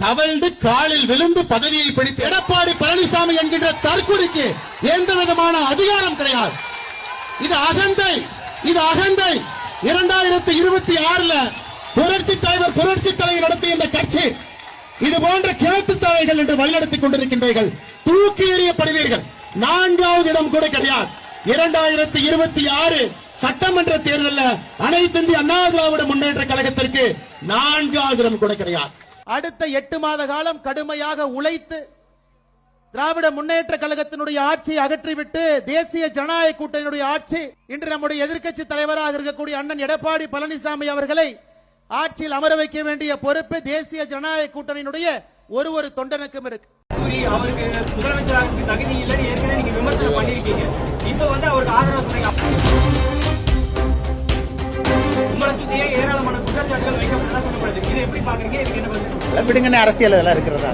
தவழ்ந்து காலில் விழுந்து பதவியை பிடித்து எடப்பாடி பழனிசாமி என்கின்ற தற்குறிக்கு எந்த விதமான அதிகாரம் கிடையாது. இது அகந்தை, இது அகந்தை. 2026 புரட்சி தலைவர் நடத்திய இந்த கட்சி இது போன்ற கிழக்கு தலைகள் என்று வழிநடத்திக் கொண்டிருக்கின்றீர்கள். தூக்கி எறியப்படுவீர்கள். 4வது இடம் கூட கிடையாது. 2026 சட்டமன்ற தேர்தலில் அனைத்து இந்திய அண்ணா திராவிட முன்னேற்ற கழகத்திற்கு 4வது இடம் கூட கிடையாது. அடுத்த 8 மாத காலம் கடுமையாக உழைத்து திராவிட முன்னேற்ற கழகத்தினுடைய ஆட்சியை அகற்றிவிட்டு தேசிய ஜனநாயக கூட்டணியுடைய ஆட்சி இன்று நம்முடைய எதிர்க்கட்சி தலைவராக இருக்கக்கூடிய அண்ணன் எடப்பாடி பழனிசாமி அவர்களை ஆட்சியில் அமர வைக்க வேண்டிய பொறுப்பு தேசிய ஜனநாயக கூட்டணியினுடைய ஒரு தொண்டனுக்கும் இருக்கு. அவருக்கு முதலமைச்சராக தகுதி இல்லைன்னு ஏற்கனவே நீங்க விமர்சனம் பண்ணிருக்கீங்க. இப்ப அவருக்கு ஆதரவு சொன்னீங்க. உங்களை சுத்தியே ஏராளமான குற்றச்சாட்டுகள் வைக்கப்பட்டதா சொல்லப்படுது. இதை எப்படி பாக்குறீங்க? இதுக்கு என்ன பதில்? விடுங்கன்னு அரசியல் இதெல்லாம் இருக்கிறதா?